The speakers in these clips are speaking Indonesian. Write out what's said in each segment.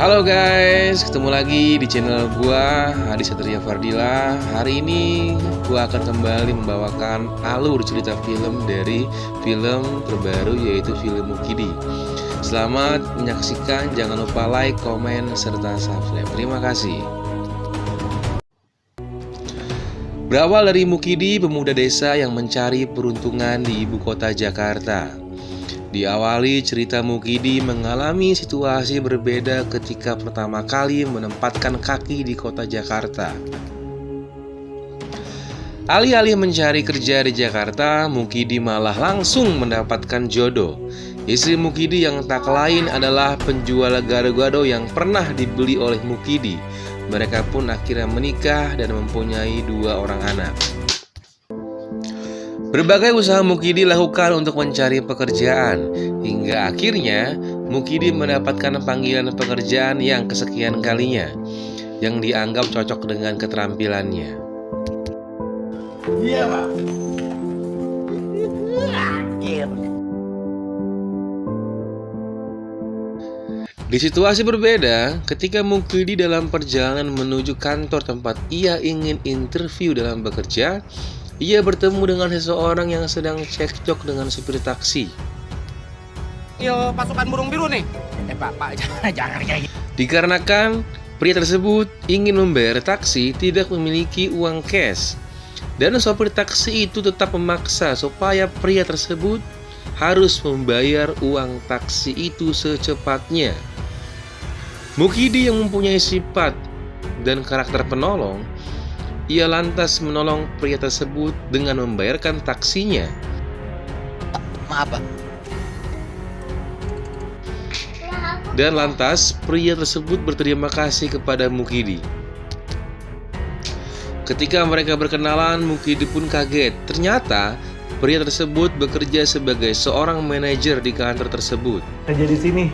Halo guys, ketemu lagi di channel gua Hadi Satria Fardila. Hari ini gua akan kembali membawakan alur cerita film dari film terbaru yaitu film Mukidi. Selamat menyaksikan, jangan lupa like, komen, serta subscribe. Terima kasih. Berawal dari Mukidi, pemuda desa yang mencari peruntungan di ibu kota Jakarta. Diawali cerita Mukidi mengalami situasi berbeda ketika pertama kali menempatkan kaki di kota Jakarta. Alih-alih mencari kerja di Jakarta, Mukidi malah langsung mendapatkan jodoh. Istri Mukidi yang tak lain adalah penjual gado-gado yang pernah dibeli oleh Mukidi. Mereka pun akhirnya menikah dan mempunyai 2 orang anak. Berbagai usaha Mukidi lakukan untuk mencari pekerjaan, hingga akhirnya Mukidi mendapatkan panggilan pekerjaan yang kesekian kalinya, yang dianggap cocok dengan keterampilannya. Iya, Pak. Di situasi berbeda, ketika Mukidi dalam perjalanan menuju kantor tempat ia ingin interview dalam bekerja, ia bertemu dengan seseorang yang sedang cekcok dengan supir taksi. Yo, pasukan burung biru nih. Pak, jangan kayak gitu. Dikarenakan pria tersebut ingin membayar taksi tidak memiliki uang cash, dan sopir taksi itu tetap memaksa supaya pria tersebut harus membayar uang taksi itu secepatnya. Mukidi yang mempunyai sifat dan karakter penolong, ia lantas menolong pria tersebut dengan membayarkan taksinya. Maaf, Pak. Dan lantas pria tersebut berterima kasih kepada Mukidi. Ketika mereka berkenalan, Mukidi pun kaget. Ternyata pria tersebut bekerja sebagai seorang manajer di kantor tersebut. Kerja di sini.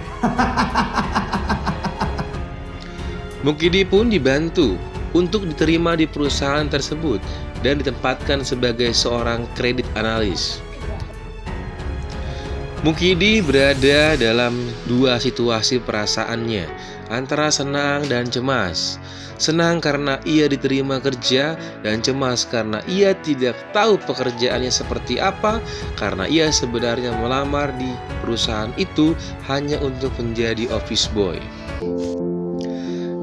Mukidi pun dibantu untuk diterima di perusahaan tersebut dan ditempatkan sebagai seorang kredit analis. Mukidi berada dalam 2 situasi perasaannya, antara senang dan cemas. Senang karena ia diterima kerja, dan cemas karena ia tidak tahu pekerjaannya seperti apa, karena ia sebenarnya melamar di perusahaan itu hanya untuk menjadi office boy.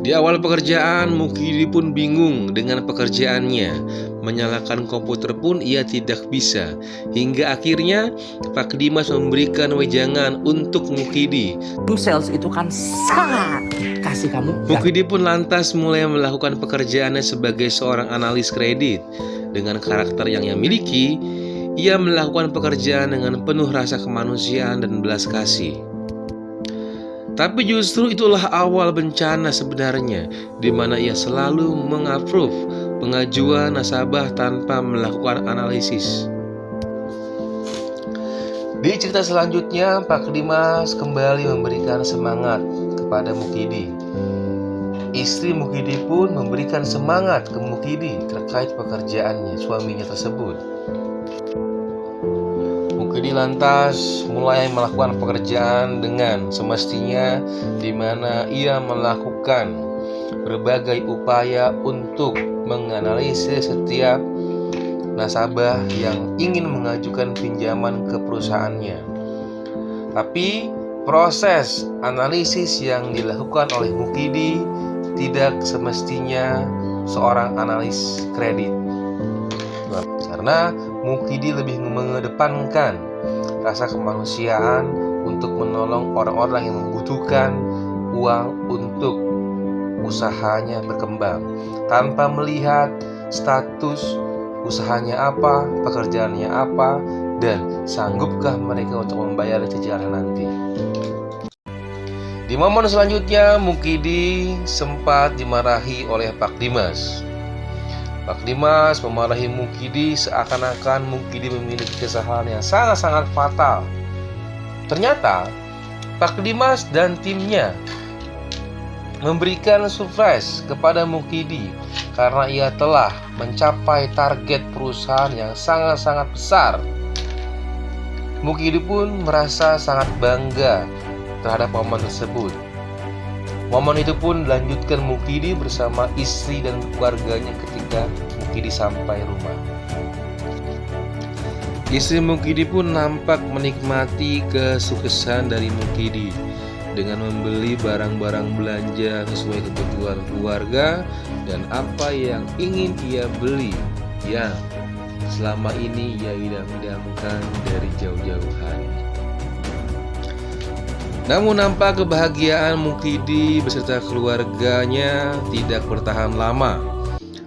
Di awal pekerjaan, Mukidi pun bingung dengan pekerjaannya. Menyalakan komputer pun ia tidak bisa. Hingga akhirnya Pak Dimas memberikan wejangan untuk Mukidi. Sales itu kan sangat kasih kamu. Mukidi pun lantas mulai melakukan pekerjaannya sebagai seorang analis kredit. Dengan karakter yang ia miliki, ia melakukan pekerjaan dengan penuh rasa kemanusiaan dan belas kasih. Tapi justru itulah awal bencana sebenarnya, di mana ia selalu mengapprove pengajuan nasabah tanpa melakukan analisis. Di cerita selanjutnya, Pak Dimas kembali memberikan semangat kepada Mukidi. Istri Mukidi pun memberikan semangat ke Mukidi terkait pekerjaannya suaminya tersebut. Mukidi lantas mulai melakukan pekerjaan dengan semestinya, di mana ia melakukan berbagai upaya untuk menganalisis setiap nasabah yang ingin mengajukan pinjaman ke perusahaannya. Tapi proses analisis yang dilakukan oleh Mukidi tidak semestinya seorang analis kredit, karena Mukidi lebih mengedepankan rasa kemanusiaan untuk menolong orang-orang yang membutuhkan uang untuk usahanya berkembang, tanpa melihat status usahanya apa, pekerjaannya apa, dan sanggupkah mereka untuk membayar cicilan nanti. Di momen selanjutnya, Mukidi sempat dimarahi oleh Pak Dimas. Pak Dimas memarahi Mukidi seakan-akan Mukidi memiliki kesalahan yang sangat-sangat fatal. Ternyata Pak Dimas dan timnya memberikan surprise kepada Mukidi karena ia telah mencapai target perusahaan yang sangat-sangat besar. Mukidi pun merasa sangat bangga terhadap momen tersebut. Momen itu pun dilanjutkan Mukidi bersama istri dan keluarganya ketika Mukidi sampai rumah. Istri Mukidi pun nampak menikmati kesuksesan dari Mukidi dengan membeli barang-barang belanja sesuai kebutuhan keluarga dan apa yang ingin ia beli yang selama ini ia idam-idamkan dari jauh-jauh hari. Namun nampak kebahagiaan Mukidi beserta keluarganya tidak bertahan lama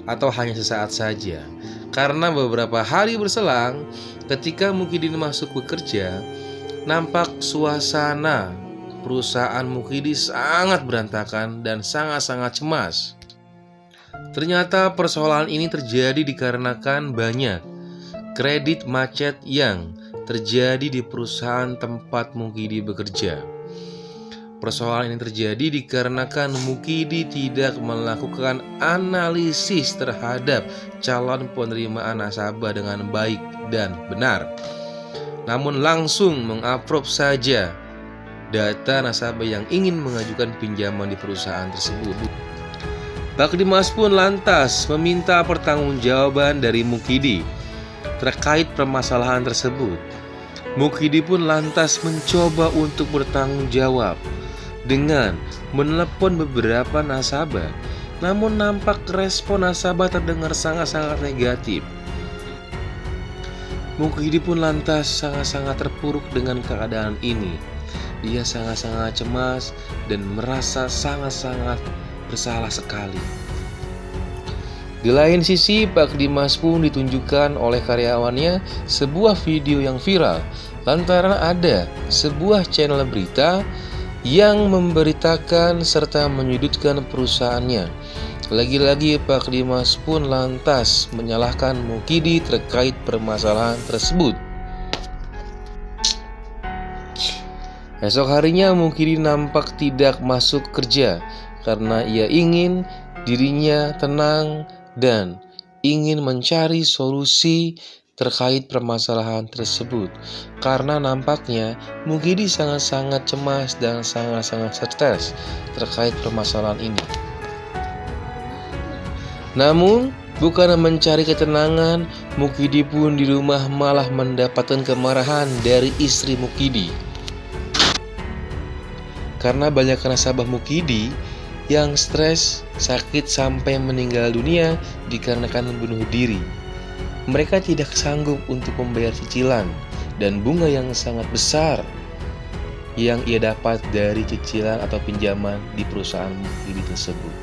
atau hanya sesaat saja. Karena beberapa hari berselang, ketika Mukidi masuk bekerja, nampak suasana perusahaan Mukidi sangat berantakan dan sangat-sangat cemas. Ternyata persoalan ini terjadi dikarenakan banyak kredit macet yang terjadi di perusahaan tempat Mukidi bekerja. Persoalan ini terjadi dikarenakan Mukidi tidak melakukan analisis terhadap calon penerimaan nasabah dengan baik dan benar, namun langsung mengupload saja data nasabah yang ingin mengajukan pinjaman di perusahaan tersebut. Pak Dimas pun lantas meminta pertanggungjawaban dari Mukidi terkait permasalahan tersebut. Mukidi pun lantas mencoba untuk bertanggung jawab dengan menelepon beberapa nasabah, namun nampak respon nasabah terdengar sangat-sangat negatif. Mukidi pun lantas sangat-sangat terpuruk dengan keadaan ini. Dia sangat-sangat cemas dan merasa sangat-sangat bersalah sekali. Di lain sisi, Pak Dimas pun ditunjukkan oleh karyawannya sebuah video yang viral lantaran ada sebuah channel berita yang memberitakan serta menyudutkan perusahaannya. Lagi-lagi Pak Dimas pun lantas menyalahkan Mukidi terkait permasalahan tersebut. Esok harinya Mukidi nampak tidak masuk kerja karena ia ingin dirinya tenang dan ingin mencari solusi terkait permasalahan tersebut. Karena nampaknya Mukidi sangat-sangat cemas dan sangat-sangat stres terkait permasalahan ini. Namun bukan mencari ketenangan, Mukidi pun di rumah malah mendapatkan kemarahan dari istri Mukidi. Karena banyak nasabah Mukidi yang stres, sakit sampai meninggal dunia dikarenakan bunuh diri. Mereka tidak sanggup untuk membayar cicilan dan bunga yang sangat besar yang ia dapat dari cicilan atau pinjaman di perusahaan Mukidi tersebut.